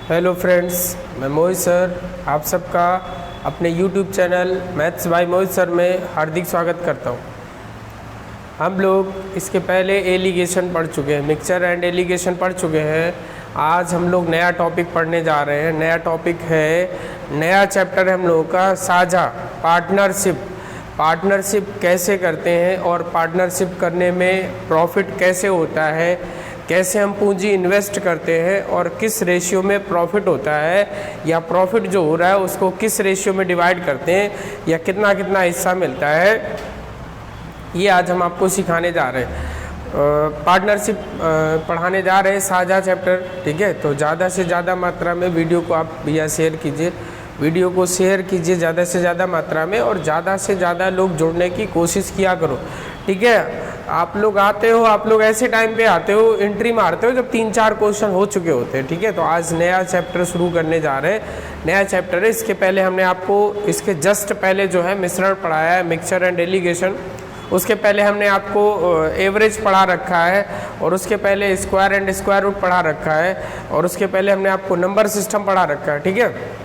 Hello friends, मैं मोहित sir आप सबका अपने YouTube channel maths by Mohit sir में हार्दिक स्वागत करता हूं। हम लोग इसके पहले एलिगेशन पढ़ चुके हैं, मिक्सचर एंड एलिगेशन पढ़ चुके हैं। आज हम लोग नया टॉपिक पढ़ने जा रहे हैं। नया टॉपिक है, नया चैप्टर है हम लोगों का साझा पार्टनरशिप। पार्टनरशिप कैसे करते हैं और पार्टनरशिप करने में प्रॉफिट कैसे होता है, कैसे हम पूंजी इन्वेस्ट करते हैं और किस रेशियो में प्रॉफिट होता है, या प्रॉफिट जो हो रहा है उसको किस रेशियो में डिवाइड करते हैं, या कितना कितना हिस्सा मिलता है, ये आज हम आपको सिखाने जा रहे हैं। पार्टनरशिप पढ़ाने जा रहे हैं, साझा चैप्टर। ठीक है, तो ज़्यादा से ज़्यादा मात्रा में वीडियो को आप भैया शेयर कीजिए, वीडियो को शेयर कीजिए ज़्यादा से ज़्यादा मात्रा में, और ज़्यादा से ज़्यादा लोग जुड़ने की कोशिश किया करो। ठीक है, आप लोग आते हो, आप लोग ऐसे टाइम पे आते हो, एंट्री मारते हो जब 3-4 क्वेश्चन हो चुके होते हैं। ठीक है, तो आज नया चैप्टर शुरू करने जा रहे हैं। नया चैप्टर है, इसके पहले हमने आपको इसके जस्ट पहले जो है मिश्रण पढ़ाया है, मिक्सचर एंड एलिगेशन। उसके पहले हमने आपको एवरेज पढ़ा रखा है, और उसके पहले स्क्वायर एंड स्क्वायर रूट पढ़ा रखा है, और उसके पहले हमने आपको नंबर सिस्टम पढ़ा रखा है। ठीक है,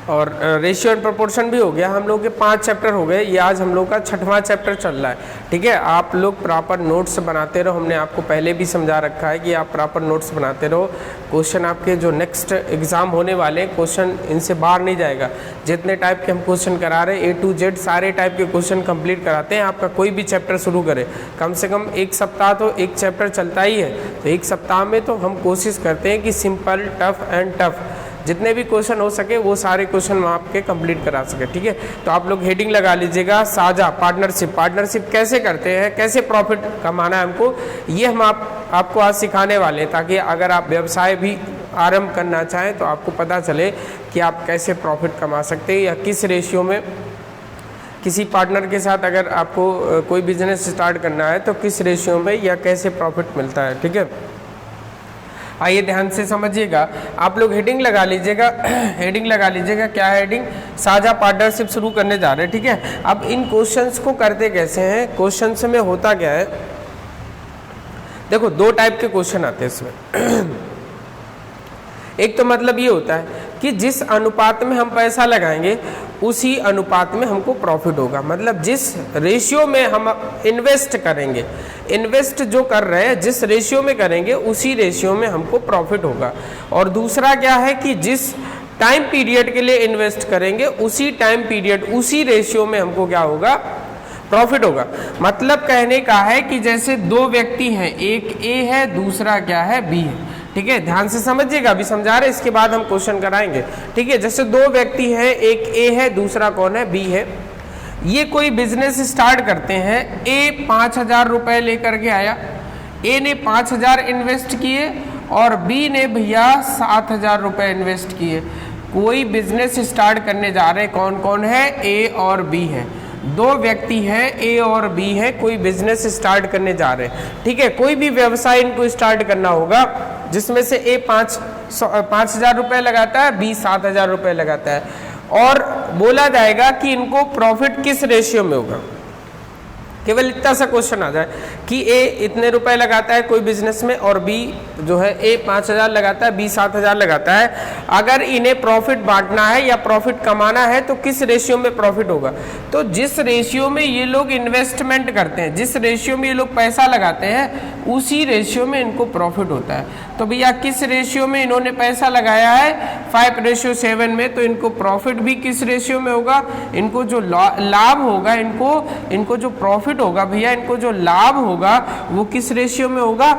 और रेशियो एंड प्रोपोर्शन भी हो गया। हम लोग के 5 चैप्टर हो गए, ये आज हम लोग का 6वां चैप्टर चल रहा है। ठीक है, आप लोग प्रॉपर नोट्स बनाते रहो। हमने आपको पहले भी समझा रखा है कि आप प्रॉपर नोट्स बनाते रहो। क्वेश्चन आपके जो नेक्स्ट एग्जाम होने वाले हैं, क्वेश्चन इनसे बाहर नहीं जाएगा। जितने टाइप के हम क्वेश्चन करा रहे हैं, A to Z सारे टाइप के क्वेश्चन कंप्लीट कराते हैं। आपका कोई भी चैप्टर शुरू करे, कम से कम 1 सप्ताह तो एक चैप्टर चलता ही है। तो 1 सप्ताह में तो हम कोशिश करते हैं कि सिंपल, टफ एंड टफ जितने भी क्वेश्चन हो सके वो सारे क्वेश्चन हम आपके कंप्लीट करा सके। ठीक है, तो आप लोग हेडिंग लगा लीजिएगा, साझा पार्टनरशिप। पार्टनरशिप कैसे करते हैं, कैसे प्रॉफिट कमाना है हमको, ये हम आपको आज सिखाने वाले हैं, ताकि अगर आप व्यवसाय भी आरंभ करना चाहें तो आपको पता चले कि आप कैसे प्रॉफिट कमा सकते हैं, या किस रेशियो में किसी पार्टनर के साथ अगर आपको कोई बिजनेस स्टार्ट करना है तो किस रेशियो में या कैसे प्रॉफिट मिलता है। ठीक है, आइए ध्यान से समझिएगा। आप लोग हेडिंग लगा लीजिएगा, हेडिंग लगा लीजिएगा। क्या है हेडिंग? साझा पार्टनरशिप शुरू करने जा रहे हैं। ठीक है, अब इन क्वेश्चंस को करते कैसे हैं, क्वेश्चंस में होता क्या है, देखो 2 टाइप के क्वेश्चन आते हैं इसमें। एक तो मतलब ये होता है कि जिस अनुपात में हम पैसा लगाएंगे उसी अनुपात में हमको प्रॉफिट होगा। मतलब जिस रेशियो में हम इन्वेस्ट करेंगे, इन्वेस्ट जो कर रहे हैं जिस रेशियो में करेंगे उसी रेशियो में हमको प्रॉफिट होगा। और दूसरा क्या है कि जिस टाइम पीरियड के लिए इन्वेस्ट करेंगे उसी टाइम पीरियड, उसी रेशियो में हमको क्या होगा, प्रॉफिट होगा। मतलब कहने का है कि जैसे 2 व्यक्ति हैं, एक ए है दूसरा क्या है, बी है। ठीक है, ध्यान से समझिएगा, अभी समझा रहे, इसके बाद हम क्वेश्चन कराएंगे। ठीक है, जैसे 2 व्यक्ति हैं, एक ए है दूसरा कौन है, बी है। ये कोई बिजनेस स्टार्ट करते हैं। ए 5,000 रुपए लेकर के आया, ए ने 5,000 इन्वेस्ट किए और बी ने भैया 7,000 रुपए इन्वेस्ट किए। कोई बिजनेस स्टार्ट करने जा रहे हैं, कौन कौन है, ए और बी है। 2 व्यक्ति हैं, ए और बी है, कोई बिजनेस स्टार्ट करने जा रहे हैं। ठीक है, कोई भी व्यवसाय इनको स्टार्ट करना होगा, जिसमें से ए 5,000 रुपए लगाता है, बी 7,000 रुपए लगाता है, और बोला जाएगा कि इनको प्रॉफिट किस रेशियो में होगा। केवल इतना सा क्वेश्चन आ जाए कि ए इतने रुपए लगाता है कोई बिजनेस में, और बी जो है, ए 5,000 लगाता है, बी 7,000 लगाता है। अगर इन्हें प्रॉफिट बांटना है या प्रॉफिट कमाना है तो किस रेशियो में प्रॉफिट होगा। तो जिस रेशियो में ये लोग इन्वेस्टमेंट करते हैं, जिस रेशियो में ये लोग पैसा लगाते हैं, उसी रेशियो में इनको प्रॉफिट होता है। तो भैया किस रेशियो में इन्होंने पैसा लगाया है, 5:7 में, तो इनको प्रॉफिट भी किस रेशियो में होगा, इनको जो लाभ होगा, इनको जो प्रॉफिट होगा भैया, इनको जो लाभ होगा वो किस रेशियो में होगा,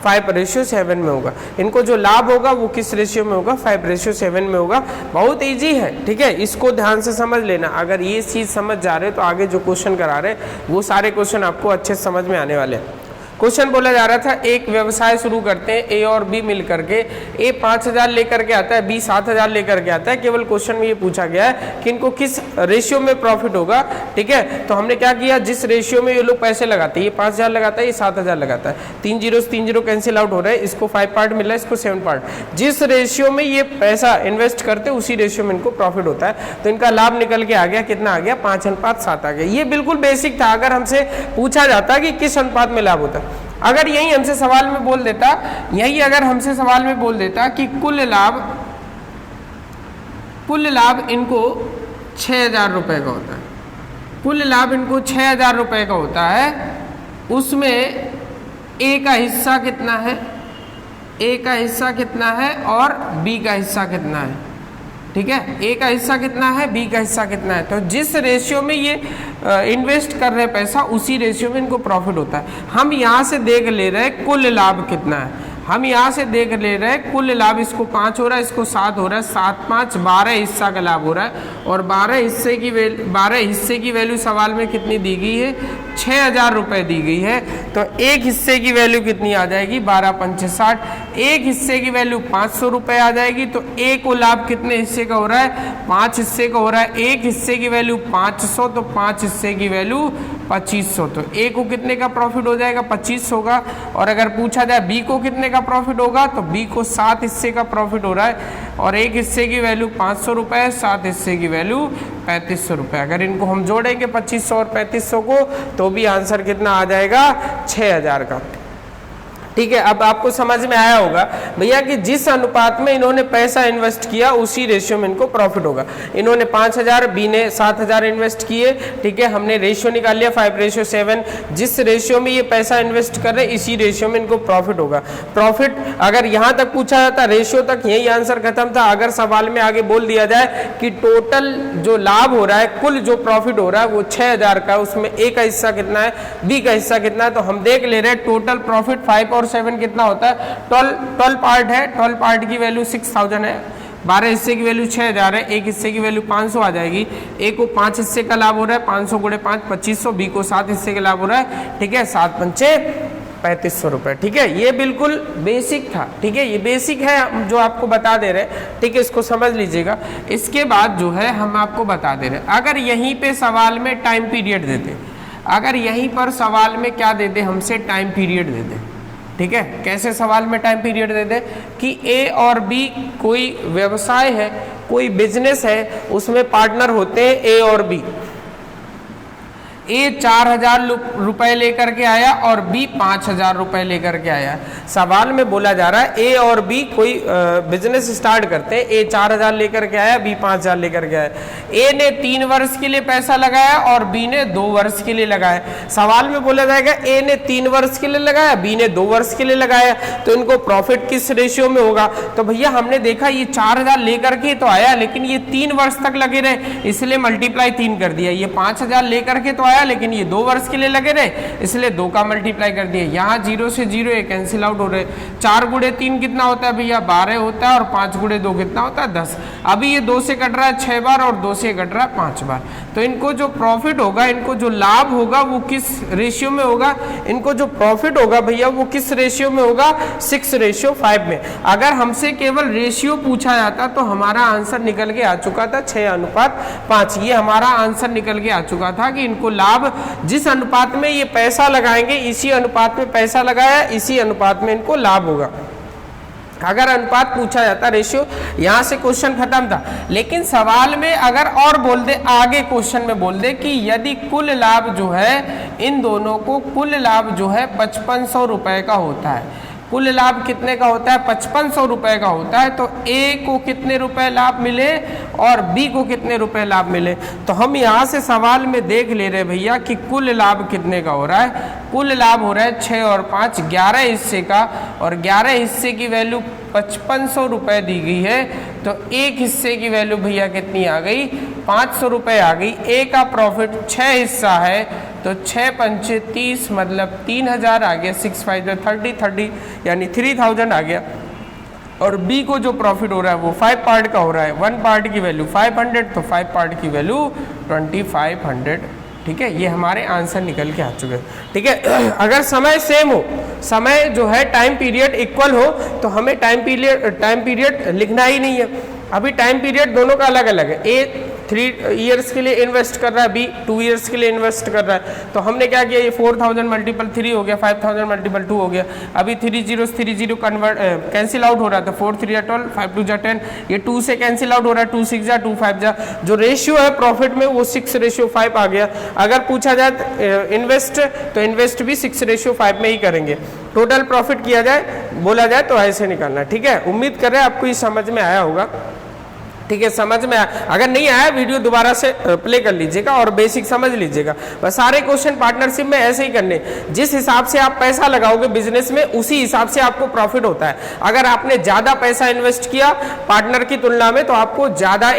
5:7 में होगा। इनको जो लाभ होगा वो किस रेशियो में होगा, 5:7 में होगा। बहुत इजी है। ठीक है, इसको ध्यान से समझ लेना। अगर ये चीज़ समझ जा रहे तो आगे जो क्वेश्चन करा रहे वो सारे क्वेश्चन आपको अच्छे समझ में आने वाले हैं। क्वेश्चन बोला जा रहा था, एक व्यवसाय शुरू करते हैं, ए और बी मिल करके। ए 5,000 लेकर के आता है, बी 7,000 लेकर के आता है। केवल क्वेश्चन में ये पूछा गया है कि इनको किस रेशियो में प्रॉफिट होगा। ठीक है, तो हमने क्या किया, जिस रेशियो में ये लोग पैसे लगाते हैं, ये 5,000 लगाता है, ये 7,000 लगाता है, 3 जीरो से 3 जीरो कैंसिल आउट हो रहा है, इसको 5 पार्ट मिल रहा है, इसको 7 पार्ट। जिस रेशियो में ये पैसा इन्वेस्ट करते हैं उसी रेशियो में इनको प्रॉफिट होता है। तो इनका लाभ निकल के आ गया, कितना आ गया, 5:7 आ गया। ये बिल्कुल बेसिक था। अगर हमसे पूछा जाता कि किस अनुपात में लाभ होता है, अगर यही हमसे सवाल में बोल देता, यही अगर हमसे सवाल में बोल देता कि कुल लाभ इनको 6,000 रुपये का होता है, कुल लाभ इनको 6,000 रुपये का होता है, उसमें ए का हिस्सा कितना है, ए का हिस्सा कितना है और बी का हिस्सा कितना है, ठीक है, ए का हिस्सा कितना है, बी का हिस्सा कितना है। तो जिस रेशियो में ये इन्वेस्ट कर रहे पैसा, उसी रेशियो में इनको प्रॉफिट होता है। हम यहाँ से देख ले रहे हैं कुल लाभ कितना है, हम यहाँ से देख ले रहे हैं कुल लाभ, इसको 5 हो रहा है, इसको 7 हो रहा है, 7 5 12 हिस्सा का लाभ हो रहा है, और 12 हिस्से की वैल्यू सवाल में कितनी दी गई है, 6,000 रुपये दी गई है। तो एक हिस्से की वैल्यू कितनी आ जाएगी, 12 पंचे 60, एक हिस्से की वैल्यू 500 रुपये आ जाएगी। तो ए को लाभ कितने हिस्से का हो रहा है, 5 हिस्से का हो रहा है, एक हिस्से की वैल्यू 500, तो 5 हिस्से की वैल्यू 2500, तो ए को कितने का प्रॉफिट हो जाएगा, 25 होगा। और अगर पूछा जाए बी को कितने का प्रॉफिट होगा, तो बी को 7 हिस्से का प्रॉफिट हो रहा है, और एक हिस्से की वैल्यू 500 रुपये, 7 हिस्से की वैल्यू 3500 रुपये। अगर इनको हम जोड़ेंगे 2500 और 3500 को, तो भी आंसर कितना आ जाएगा, 6,000 का। ठीक है, अब आपको समझ में आया होगा भैया कि जिस अनुपात में इन्होंने पैसा इन्वेस्ट किया, उसी रेशियो में इनको प्रॉफिट होगा। इन्होंने 5,000, बी ने 7,000 इन्वेस्ट किए, ठीक है, हमने रेशियो निकाल लिया 5:7। जिस रेशियो में ये पैसा इन्वेस्ट कर रहे, इसी रेशियो में इनको प्रॉफिट होगा। प्रॉफिट अगर यहाँ तक पूछा जाता, रेशियो तक, यही आंसर खत्म था। अगर सवाल में आगे बोल दिया जाए कि टोटल जो लाभ हो रहा है, कुल जो प्रॉफिट हो रहा है वो 6,000 का, उसमें ए का हिस्सा कितना है, बी का हिस्सा कितना है, तो हम देख ले रहे हैं टोटल प्रॉफिट 5 और 7 कितना होता है, 12 पार्ट है, 12 पार्ट की वैल्यू 6,000 है, 12 हिस्से की वैल्यू 6,000 है, एक हिस्से की वैल्यू 500 आ जाएगी। ए को 5 हिस्से का लाभ हो रहा है, 500 गुणे 5 2500, बी को 7 हिस्से का लाभ हो रहा है, ठीक है, 7 पंचे 3500 रुपये। ठीक है, ये बिल्कुल बेसिक था, ठीक है, ये बेसिक है जो आपको बता दे रहे हैं, ठीक है, इसको समझ लीजिएगा। इसके बाद जो है हम आपको बता दे रहे हैं, अगर यहीं पे सवाल में टाइम पीरियड देते, अगर यहीं पर सवाल में क्या देते, हमसे टाइम पीरियड देते, ठीक है, कैसे सवाल में टाइम पीरियड दे दे कि ए और बी कोई व्यवसाय है, कोई बिजनेस है, उसमें पार्टनर होते हैं ए और बी। ए 4,000 रुपए लेकर के आया और बी 5,000 रुपए लेकर के आया। सवाल में बोला जा रहा है ए और बी कोई बिजनेस स्टार्ट करते हैं, ए 4,000 लेकर के आया, बी 5,000 लेकर के आया। ए ने 3 वर्ष के लिए पैसा लगाया और बी ने 2 वर्ष के लिए लगाया। सवाल में बोला जाएगा ए ने 3 वर्ष के लिए लगाया, बी ने 2 वर्ष के लिए लगाया, तो इनको प्रॉफिट किस रेशियो में होगा। तो भैया हमने देखा ये 4,000 लेकर के तो आया, लेकिन ये 3 वर्ष तक लगे रहे, इसलिए मल्टीप्लाई 3 कर दिया। ये 5,000 लेकर के तो आया, लेकिन ये 2 वर्ष के लिए लगे रहे, इसलिए 2 का मल्टीप्लाई कर दिया। यहाँ 0 से 0 कैंसिल आउट हो रहे। 4 गुणे 3 कितना होता है भैया, 12 होता है, और 5 गुणे 2 कितना होता है, 10। अभी ये 2 से कट रहा है 6 बार और 2 से कट रहा है 5 बार। तो इनको जो प्रॉफिट होगा, इनको जो लाभ होगा वो किस रेशियो में होगा, इनको जो प्रॉफिट होगा भैया वो किस रेशियो में होगा, 6:5 में। अगर हमसे केवल रेशियो पूछा जाता तो हमारा आंसर निकल के आ चुका था 6:5। ये हमारा आंसर निकल के आ चुका था कि इनको लाभ जिस अनुपात में ये पैसा लगाएंगे, इसी अनुपात में पैसा लगाया, इसी अनुपात में इनको लाभ होगा। अगर अनुपात पूछा जाता, रेशियो, यहां से क्वेश्चन खत्म था। लेकिन सवाल में अगर और बोल दे, आगे क्वेश्चन में बोल दे कि यदि कुल लाभ जो है, इन दोनों को कुल लाभ जो है 5500 रुपए का होता है, कुल लाभ कितने का होता है, 5500 रुपए का होता है, तो ए को कितने रुपए लाभ मिले और बी को कितने रुपए लाभ मिले। तो हम यहाँ से सवाल में देख ले रहे भैया कि कुल लाभ कितने का हो रहा है। कुल लाभ हो रहा है 6 और 5 11 हिस्से का, और 11 हिस्से की वैल्यू 5500 रुपए दी गई है। तो एक हिस्से की वैल्यू भैया कितनी आ गई, 500 रुपए आ गई। ए का प्रॉफिट 6 हिस्सा है, तो 6 पंचे 30 मतलब 3000 आ गया, 6 5 30 यानी 3000 आ गया। और बी को जो प्रॉफिट हो रहा है वो 5 पार्ट का हो रहा है, 1 पार्ट की वैल्यू 500, तो 5 पार्ट की वैल्यू 2500। ठीक है, ये हमारे आंसर निकल के आ चुके हैं। ठीक है, अगर समय सेम हो, समय जो है टाइम पीरियड इक्वल हो, तो हमें टाइम पीरियड लिखना ही नहीं है। अभी टाइम पीरियड दोनों का अलग अलग है। ए 3 ईयर्स के लिए इन्वेस्ट कर रहा है, बी 2 ईयर्स के लिए इन्वेस्ट कर रहा है। तो हमने क्या किया, ये 4000 मल्टीपल 3 हो गया, 5000 मल्टीपल 2 हो गया। अभी 3 0 कन्वर्ट कैंसिल आउट हो रहा था, 4 3 12, 5 2 10, ये 2 से कैंसिल आउट हो रहा है, 2 6 2 5 जो रेशियो है प्रॉफिट में वो 6:5 आ गया। अगर पूछा जाए इन्वेस्ट तो इन्वेस्ट भी 6:5 में ही करेंगे। टोटल प्रॉफिट किया जाए, बोला जाए तो ऐसे निकालना। ठीक है, उम्मीद कर रहे हैं आपको ये समझ में आया होगा। ठीक है, समझ में आया, अगर नहीं आया वीडियो दोबारा से प्ले कर लीजिएगा और बेसिक समझ लीजिएगा। बस सारे क्वेश्चन पार्टनरशिप में ऐसे ही करने, जिस हिसाब से आप पैसा लगाओगे बिजनेस में उसी हिसाब से आपको प्रॉफिट होता है। अगर आपने ज्यादा पैसा इन्वेस्ट किया पार्टनर की तुलना में तो आपको ज्यादा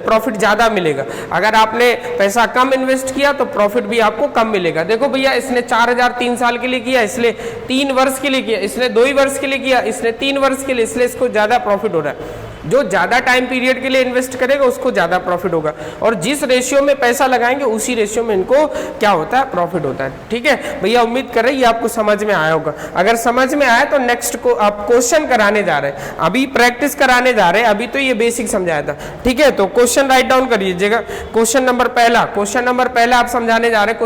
प्रॉफिट ज्यादा मिलेगा। अगर आपने पैसा कम इन्वेस्ट किया तो प्रॉफिट भी आपको कम मिलेगा। देखो भैया, इसने 4000 3 साल के लिए किया, इसलिए 3 वर्ष के लिए किया, इसने 2 ही वर्ष के लिए किया, इसने 3 वर्ष के लिए, इसलिए इसको ज्यादा प्रॉफिट हो रहा है। जो ज्यादा टाइम पीरियड के लिए इन्वेस्ट करेगा उसको ज्यादा प्रॉफिट होगा, और जिस रेशियो में पैसा लगाएंगे उसी रेशियो में इनको क्या होता है, प्रॉफिट होता है। ठीक है भैया, उम्मीद कर रहे हैं ये आपको समझ में आया होगा। अगर समझ में आया तो नेक्स्ट को आप क्वेश्चन कराने जा रहे हैं, अभी प्रैक्टिस कराने जा रहे हैं, अभी तो ये बेसिक समझाया था। ठीक है, तो क्वेश्चन राइट डाउन कर लीजिएगा। क्वेश्चन नंबर पहला आप समझाने जा रहे हैं।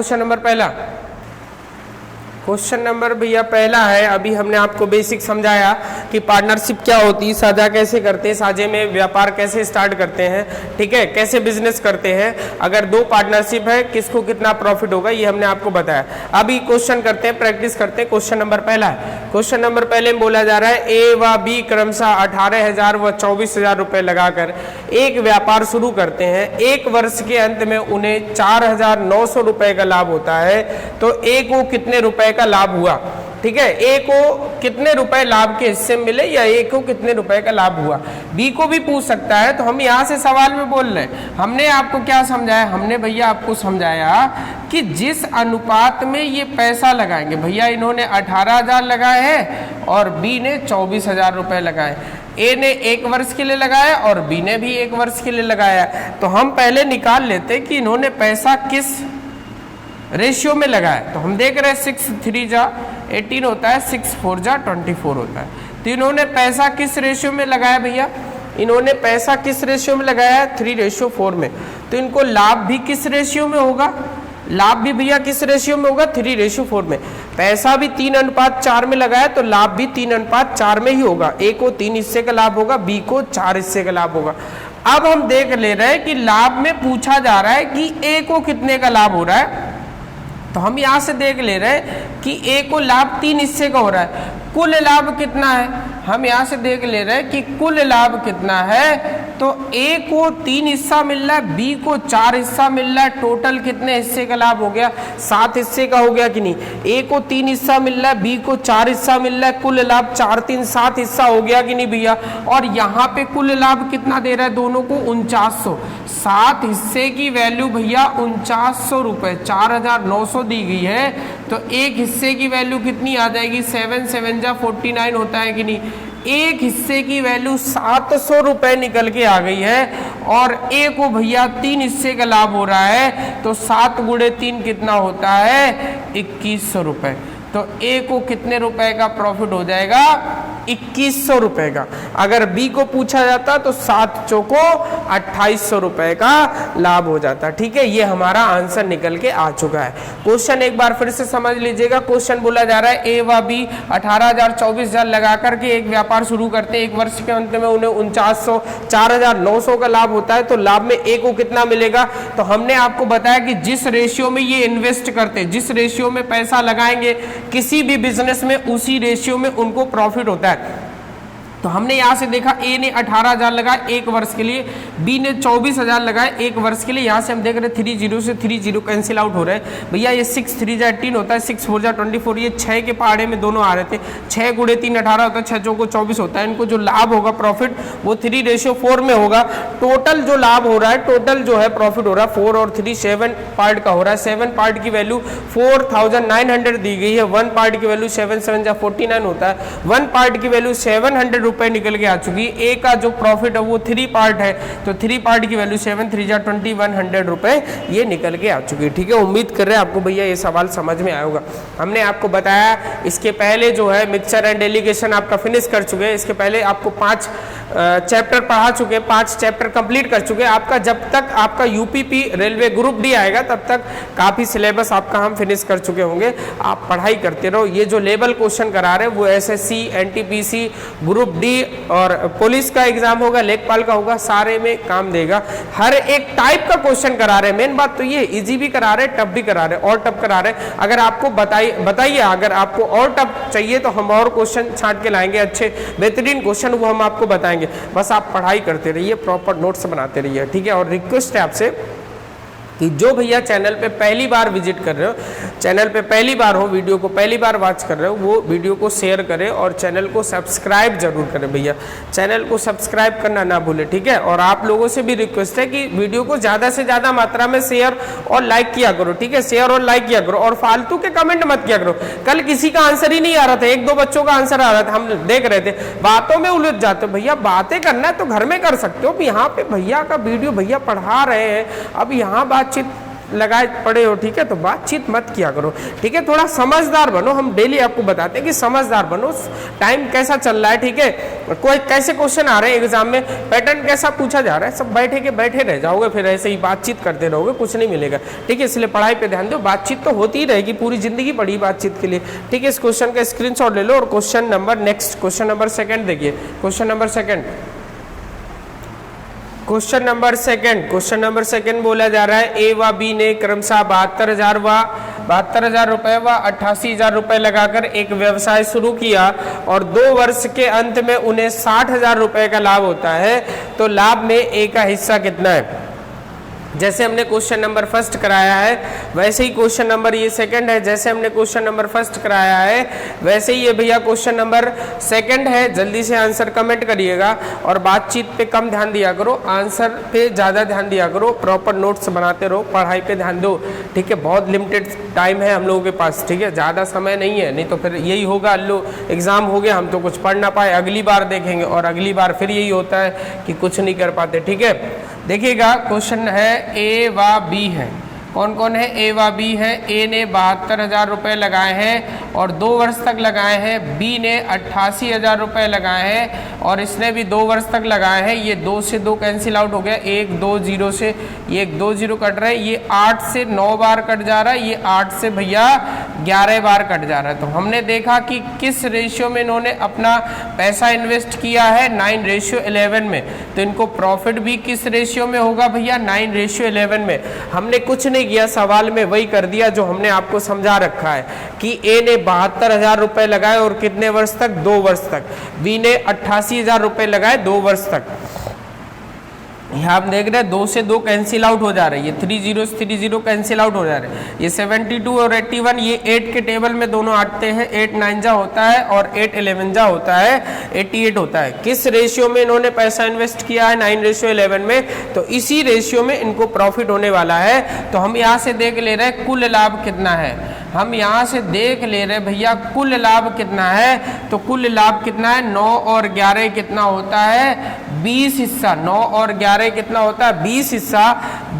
क्वेश्चन नंबर भैया पहला है, अभी हमने आपको बेसिक समझाया कि पार्टनरशिप क्या होती है, साझा कैसे करते हैं, साझे में व्यापार कैसे स्टार्ट करते हैं, ठीक है, कैसे बिजनेस करते हैं, अगर 2 पार्टनरशिप है किसको कितना प्रॉफिट होगा, ये हमने आपको बताया। अभी क्वेश्चन करते हैं, प्रैक्टिस करते हैं। क्वेश्चन नंबर पहला है, क्वेश्चन नंबर पहले में बोला जा रहा है ए व बी क्रमशः 18,000 व 24,000 रुपए लगाकर एक व्यापार शुरू करते हैं। 1 वर्ष के अंत में उन्हें 4,900 रुपए का लाभ होता है, तो ए को कितने रुपए का लाभ हुआ। ठीक है, ए को कितने रुपए लाभ के हिस्से में मिले या ए को कितने रुपए का लाभ हुआ। बी को भी पूछ सकता है, तो हम यहाँ से सवाल में बोल रहे हैं। हमने आपको क्या समझाया, हमने भैया आपको समझाया कि जिस अनुपात में ये पैसा लगाएंगे, भैया इन्होंने 18,000 लगाए हैं और बी ने 24,000 रुपए लगाए। ए ने 1 वर्ष के लिए लगाया और बी ने भी 1 वर्ष के लिए लगाया। तो हम पहले निकाल लेते कि इन्होंने पैसा किस रेशियो में लगाया। तो हम देख रहे हैं 6 3 जा 18 होता है, 6 4 जा 24 होता है। तो इन्होंने पैसा किस रेशियो में लगाया भैया, इन्होंने पैसा किस रेशियो में लगाया है, 3:4 में। तो इनको लाभ भी किस रेशियो में होगा, लाभ भी भैया किस रेशियो में होगा, 3:4 में। पैसा भी 3:4 में लगाया तो लाभ भी 3:4 में ही होगा। ए को 3 हिस्से का लाभ होगा, बी को 4 हिस्से का लाभ होगा। अब हम देख ले रहे हैं कि लाभ में पूछा जा रहा है कि ए को कितने का लाभ हो रहा है। तो हम यहां से देख ले रहे हैं कि ए को लाभ 3 हिस्से का हो रहा है। कुल लाभ कितना है, हम यहां से देख ले रहे हैं कि कुल लाभ कितना है। तो ए को 3 हिस्सा मिल रहा है, बी को 4 हिस्सा मिल रहा है। टोटल कितने हिस्से का लाभ हो गया, 7 हिस्से का हो गया कि नहीं। ए को 3 हिस्सा मिल रहा है, बी को 4 हिस्सा मिल रहा है, कुल लाभ 4 3 7 हिस्सा हो गया कि नहीं भैया। और यहाँ पे कुल लाभ कितना दे रहा है दोनों को, 4900। 7 हिस्से की वैल्यू भैया 4900 रुपए, 4,900 दी गई है। तो एक हिस्से की वैल्यू कितनी आ जाएगी, 7 7 जा 49 होता है कि नहीं। एक हिस्से की वैल्यू 700 रुपए निकल के आ गई है। और ए को भैया 3 हिस्से का लाभ हो रहा है, तो 7 × 3 कितना होता है, 2100 रुपए। तो ए को कितने रुपए का प्रॉफिट हो जाएगा, 2100 रुपए का। अगर बी को पूछा जाता तो 7 चौको 2800 रुपए का लाभ हो जाता। ठीक है, ये हमारा आंसर निकल के आ चुका है। क्वेश्चन एक बार फिर से समझ लीजिएगा। क्वेश्चन बोला जा रहा है ए व बी 18,000 24,000 लगा करके एक व्यापार शुरू करते हैं। 1 वर्ष के अंत में उन्हें 4900 4,900 का लाभ होता है। तो लाभ में ए को कितना मिलेगा, तो हमने आपको बताया कि जिस रेशियो में ये इन्वेस्ट करते हैं, जिस रेशियो में पैसा लगाएंगे किसी भी बिजनेस में, उसी रेशियो में उनको प्रॉफिट होता है। तो हमने यहां से देखा ए ने 18,000 लगाया 1 वर्ष के लिए, बी ने 24,000 लगाया 1 वर्ष के लिए। यहां से हम देख रहे 3 0 से 3 0 कैंसिल आउट हो रहे हैं भैया। ये 6 3 जा 18 होता है, 6 4 जा 24, ये 6 के पहाड़े में दोनों आ रहे थे। 6 × 3 18 होता है, 6 चौको 24 होता है। इनको जो लाभ होगा प्रॉफिट वो 3:4 में होगा। टोटल जो लाभ हो रहा है, टोटल जो है प्रॉफिट हो रहा है 4 और 3 7 पार्ट का हो रहा है। 7 पार्ट की वैल्यू 4900 दी गई है। 1 पार्ट की वैल्यू 7 7 जा 49 होता है। 1 पार्ट की वैल्यू 700 रुपए निकल के आ चुकी है। ए का जो प्रॉफिट है वो 3 पार्ट है, तो 3 पार्ट की वैल्यू 7 3 जा 20 100 रुपए ये निकल के आ चुकी है। ठीक है, उम्मीद कर रहे हैं आपको भैया ये सवाल समझ में आया होगा। हमने आपको बताया इसके पहले जो है मिक्सचर एंड डेलीगेशन आपका फिनिश कर चुके हैं, इसके पहले आपको 5 चैप्टर पढ़ा चुके हैं, 5 चैप्टर कंप्लीट कर चुके हैं। आपका जब तक आपका यूपीपी रेलवे ग्रुप डी आएगा तब तक काफ़ी सिलेबस आपका हम फिनिश कर चुके होंगे। आप पढ़ाई करते रहो। ये जो लेवल क्वेश्चन करा रहे हैं वो एसएससी, एनटीपीसी, ग्रुप डी और पुलिस का एग्जाम होगा, लेखपाल का होगा, सारे में काम देगा। हर एक टाइप का क्वेश्चन करा रहे हैं। मेन बात तो ये इजी भी करा रहे हैं, टफ भी करा रहे हैं, और टफ करा रहे हैं। अगर आपको बताइए अगर आपको और टफ चाहिए तो हम और क्वेश्चन छांट के लाएंगे, अच्छे बेहतरीन क्वेश्चन वो हम आपको बताएंगे। बस आप पढ़ाई करते रहिए, प्रॉपर नोट्स बनाते रहिए। ठीक है, और रिक्वेस्ट है आपसे कि जो भैया चैनल पे पहली बार विजिट कर रहे हो, चैनल पे पहली बार हो, वीडियो को पहली बार वॉच कर रहे हो, वो वीडियो को शेयर करें और चैनल को सब्सक्राइब जरूर करें भैया। चैनल को सब्सक्राइब करना ना भूलें। ठीक है, और आप लोगों से भी रिक्वेस्ट है कि वीडियो को ज़्यादा से ज़्यादा मात्रा में शेयर और लाइक किया करो। ठीक है, शेयर और लाइक किया करो, और फालतू के कमेंट मत किया करो। कल किसी का आंसर ही नहीं आ रहा था, 1-2 बच्चों का आंसर आ रहा था, हम देख रहे थे, बातों में उलझ जाते हो। भैया बातें करना है तो घर में कर सकते हो, यहाँ पे भैया का वीडियो भैया पढ़ा रहे हैं, अब यहाँ बातचीत लगाए पड़े हो। ठीक है, तो बातचीत मत किया करो। ठीक है, थोड़ा समझदार बनो। हम डेली आपको बताते हैं कि समझदार बनो, टाइम कैसा चल रहा है। ठीक है, कोई कैसे क्वेश्चन आ रहे हैं एग्जाम में, पैटर्न कैसा पूछा जा रहा है, सब बैठे रह जाओगे, फिर ऐसे ही बातचीत करते रहोगे, कुछ नहीं मिलेगा। ठीक है, इसलिए पढ़ाई पे ध्यान दो। बातचीत तो होती ही रहेगी, पूरी जिंदगी पढ़ी बातचीत के लिए। ठीक है, इस क्वेश्चन का स्क्रीनशॉट ले लो और question number next, question number 2 देखिए। Question number 2 question number second बोला जा रहा है ए व बी ने क्रमशः 72,000 रुपए व 88,000 रुपए लगाकर एक व्यवसाय शुरू किया और 2 वर्ष के अंत में उन्हें 60,000 रुपए का लाभ होता है, तो लाभ में ए का हिस्सा कितना है। जैसे हमने क्वेश्चन नंबर 1 कराया है वैसे ही क्वेश्चन नंबर ये 2 है। जैसे हमने क्वेश्चन नंबर 1 कराया है वैसे ही ये भैया क्वेश्चन नंबर 2 है। जल्दी से आंसर कमेंट करिएगा और बातचीत पे कम ध्यान दिया करो, आंसर पे ज़्यादा ध्यान दिया करो, प्रॉपर नोट्स बनाते रहो, पढ़ाई पे ध्यान दो। ठीक है, बहुत लिमिटेड टाइम है हम लोगों के पास। ठीक है, ज़्यादा समय नहीं है, नहीं तो फिर यही होगा, लो एग्ज़ाम हो गया, हम तो कुछ पढ़ ना पाए, अगली बार देखेंगे और अगली बार फिर यही होता है कि कुछ नहीं कर पाते। ठीक है, देखिएगा क्वेश्चन है ए व बी है। कौन कौन है ए व बी है। ए ने 72,000 रुपये लगाए हैं और 2 वर्ष तक लगाए हैं। बी ने 88,000 रुपये लगाए हैं और इसने भी 2 वर्ष तक लगाए हैं। ये 2 से 2 कैंसिल आउट हो गया, 1 2 0 से ये 1 2 0 कट रहा है, ये 8 से 9 बार कट जा रहा है, ये 8 से भैया 11 बार कट जा रहा है। तो हमने देखा कि किस रेशियो में इन्होंने अपना पैसा इन्वेस्ट किया है, 9:11 में। तो इनको प्रॉफिट भी किस रेशियो में होगा भैया, 9:11 में। हमने कुछ नहीं किया, सवाल में वही कर दिया जो हमने आपको समझा रखा है कि ए ने 72,000 रुपए लगाए और कितने वर्ष तक, 2 वर्ष तक। बी ने 88,000 रुपए लगाए 2 वर्ष तक। यहाँ आप देख रहे हैं 2 से 2 कैंसिल आउट हो जा रही है, 3 0 से 3 0 कैंसिल आउट हो जा रहे हैं। ये 72 और 81 ये 8 के टेबल में दोनों आते हैं, 8 9 जा होता है और 8 11 जा होता है, 88 होता है। किस रेशियो में इन्होंने पैसा इन्वेस्ट किया है, 9:11 में, तो इसी रेशियो में इनको प्रॉफिट होने वाला है। तो हम यहाँ से देख ले रहे हैं कुल लाभ कितना है, हम यहाँ से देख ले रहे भैया कुल लाभ कितना है। तो कुल लाभ कितना है, 9 और 11 कितना होता है, 20 हिस्सा। 9 और 11 कितना होता है, 20 हिस्सा।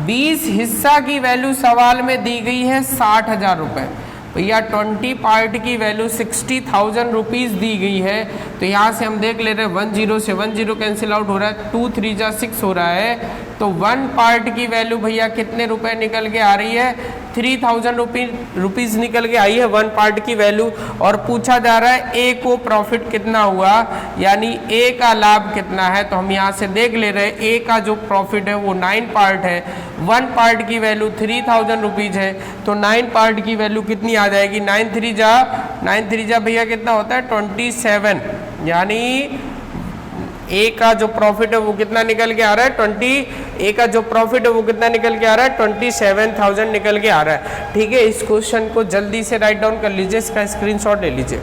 20 हिस्सा की वैल्यू सवाल में दी गई है 60,000 रुपये भैया। 20 पार्ट की वैल्यू 60,000 रुपीज़ दी गई है। तो यहाँ से हम देख ले रहे हैं 1 0 से 1 0 कैंसिल आउट हो रहा है, 2 3 जा 6 हो रहा है। तो 1 पार्ट की वैल्यू भैया कितने रुपए निकल के आ रही है, 3,000 रुपीज़ निकल के आई है 1 पार्ट की वैल्यू। और पूछा जा रहा है ए को प्रॉफिट कितना हुआ, यानी ए का लाभ कितना है। तो हम यहाँ से देख ले रहे हैं ए का जो प्रॉफिट है वो 9 पार्ट है, 1 पार्ट की वैल्यू 3,000 रुपीज़ है। तो 9 पार्ट की वैल्यू कितनी आ जाएगी, 9 3 जा भैया कितना होता है 27, यानी ए का जो प्रॉफिट है वो कितना निकल के आ रहा है, ए का जो प्रॉफिट है वो कितना निकल के आ रहा है, 27,000 निकल के आ रहा है। ठीक है, इस क्वेश्चन को जल्दी से राइट डाउन कर लीजिए, इसका स्क्रीनशॉट ले लीजिए,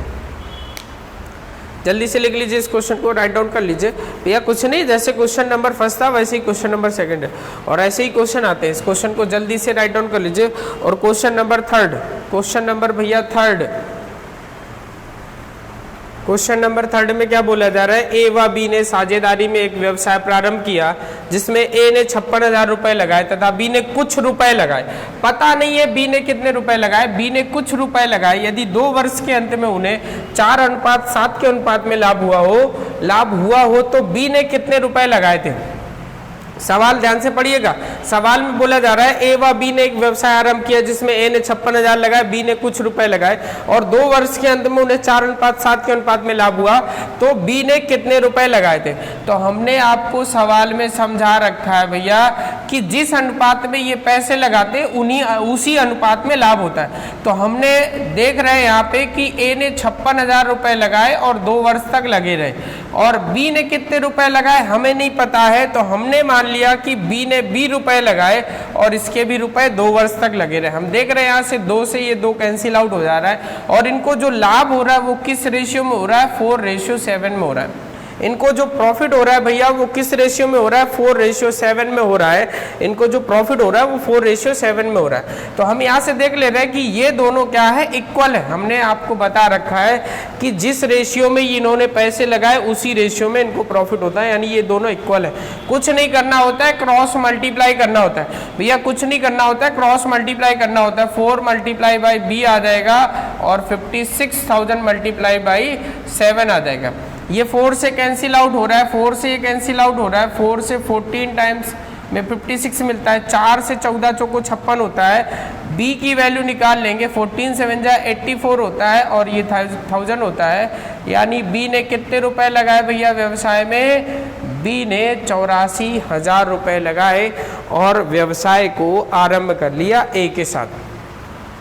जल्दी से लिख लीजिए, इस क्वेश्चन को राइट डाउन कर लीजिए भैया। कुछ नहीं, जैसे क्वेश्चन नंबर 1 था वैसे ही क्वेश्चन नंबर 2 है और ऐसे ही क्वेश्चन आते हैं। इस क्वेश्चन को जल्दी से राइट डाउन कर लीजिए। और क्वेश्चन नंबर 3, क्वेश्चन नंबर भैया 3, क्वेश्चन नंबर 3 में क्या बोला जा रहा है, ए व बी ने साझेदारी में एक व्यवसाय प्रारंभ किया जिसमें ए ने 56,000 रुपए लगाए तथा बी ने कुछ रुपए लगाए। पता नहीं है बी ने कितने रुपए लगाए, बी ने कुछ रुपए लगाए। यदि 2 वर्ष के अंत में उन्हें 4:7 के अनुपात में लाभ हुआ हो तो बी ने कितने रुपए लगाए थे। सवाल ध्यान से पढ़िएगा। सवाल में बोला जा रहा है ए व बी ने एक व्यवसाय आरंभ किया जिसमें ए ने 56,000 लगाए, बी ने कुछ रुपए लगाए और 2 वर्ष के अंत में उन्हें 4:7 के अनुपात में लाभ हुआ तो बी ने कितने रुपए लगाए थे। तो हमने आपको सवाल में समझा रखा है भैया कि जिस अनुपात में ये पैसे लगाते उसी अनुपात में लाभ होता है। तो हमने देख रहे हैं यहाँ पे कि ए ने 56,000 रुपए लगाए और 2 वर्ष तक लगे रहे और बी ने कितने रुपए लगाए हमें नहीं पता है। तो हमने मान लिया कि बी ने 20 रुपए लगाए और इसके भी रुपए 2 वर्ष तक लगे रहे। हम देख रहे हैं यहाँ से 2 से ये 2 कैंसिल आउट हो जा रहा है और इनको जो लाभ हो रहा है वो किस रेशियो में हो रहा है, 4:7 में हो रहा है। इनको जो प्रॉफिट हो रहा है भैया वो किस रेशियो में हो रहा है, 4:7 में हो रहा है। इनको जो प्रॉफिट हो रहा है वो 4:7 में हो रहा है। तो हम यहाँ से देख ले रहे हैं कि ये दोनों क्या है, इक्वल है। हमने आपको बता रखा है कि जिस रेशियो में इन्होंने पैसे लगाए उसी रेशियो में इनको प्रॉफिट होता है, यानी ये दोनों इक्वल है। कुछ नहीं करना होता है, क्रॉस मल्टीप्लाई करना होता है भैया, कुछ नहीं करना होता है, क्रॉस मल्टीप्लाई करना होता है। 4 × b आ जाएगा और 56,000 × 7 आ जाएगा। ये 4 से कैंसिल आउट हो रहा है, 4 से ये कैंसिल आउट हो रहा है, 4 से 14 टाइम्स में 56 मिलता है, 4 से 14 चौको 56 होता है। b की वैल्यू निकाल लेंगे, 14 7 जा 84 होता है और ये 1000 होता है। यानी b ने कितने रुपए लगाए भैया व्यवसाय में, b ने 84,000 रुपए लगाए और व्यवसाय को आरंभ कर लिया a के साथ।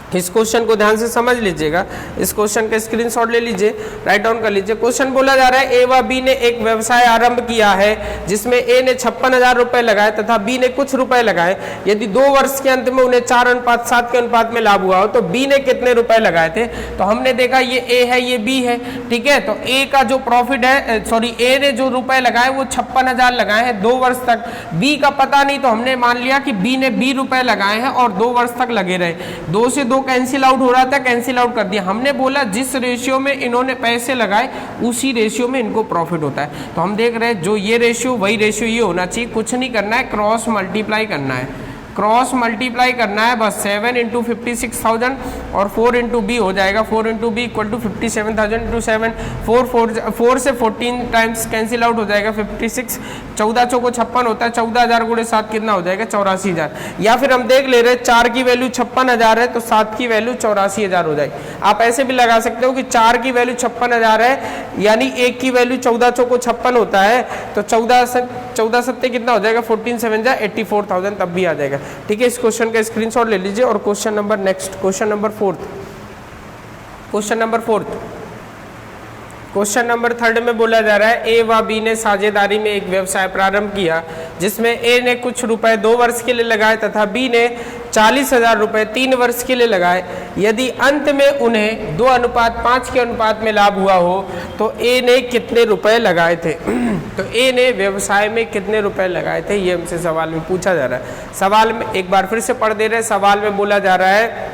इस क्वेश्चन को ध्यान से समझ लीजिएगा, इस क्वेश्चन का स्क्रीनशॉट ले लीजिए, राइट डाउन कर लीजिए। क्वेश्चन बोला जा रहा है ए व बी ने एक व्यवसाय आरंभ किया है जिसमें ए ने 56,000 रुपए लगाए तथा बी ने कुछ रुपए लगाए। यदि 2 वर्ष के अंत में उन्हें 4:7 के अनुपात में लाभ हुआ हो तो बी ने कितने रुपए लगाए थे। तो हमने देखा ये ए है ये बी है, ठीक है। तो ए का जो प्रॉफिट है, सॉरी ए ने जो रुपए लगाए वो 56,000 लगाए हैं 2 वर्ष तक। बी का पता नहीं तो हमने मान लिया कि बी ने 20 रुपए लगाए हैं और 2 वर्ष तक लगे रहे। 2 से 2 कैंसिल आउट हो रहा था, कैंसिल आउट कर दिया। हमने बोला जिस रेशियो में इन्होंने पैसे लगाए उसी रेशियो में इनको प्रॉफिट होता है। तो हम देख रहे हैं जो ये रेशियो वही रेशियो ये होना चाहिए, कुछ नहीं करना है, क्रॉस मल्टीप्लाई करना है, क्रॉस मल्टीप्लाई करना है बस। 7 × 56,000 और 4 × b हो जाएगा, 4 × b = 57,000 × 7, 4 से 14 टाइम्स कैंसिल आउट हो जाएगा, 56, 14 चौको 56 होता है, 14,000 × 7 कितना हो जाएगा, 84,000। या फिर हम देख ले रहे हैं 4 की वैल्यू 56,000 है तो 7 की वैल्यू 84,000 हो जाएगी। आप ऐसे भी लगा सकते हो कि 4 की वैल्यू 56,000 है यानी 1 की वैल्यू 14 चौको 56 होता है तो 14 सत्ते कितना हो जाएगा, 14 7 जा 84,000 तब भी आ जाएगा। ठीक है, इस क्वेश्चन का स्क्रीनशॉट ले लीजिए। और question number next, question number 4, question number 4, question number 3 में बोला जा रहा है ए व बी ने साझेदारी में एक व्यवसाय प्रारंभ किया जिसमें ए ने कुछ रुपए 2 वर्ष के लिए लगाए तथा बी ने 40,000 रुपए 3 वर्ष के लिए लगाए। यदि अंत में उन्हें 2:5 के अनुपात में लाभ हुआ हो तो ए ने कितने रुपए लगाए थे। तो ए ने व्यवसाय में कितने रुपए लगाए थे ये हमसे सवाल में पूछा जा रहा है। सवाल में एक बार फिर से पढ़ दे रहे हैं। सवाल में बोला जा रहा है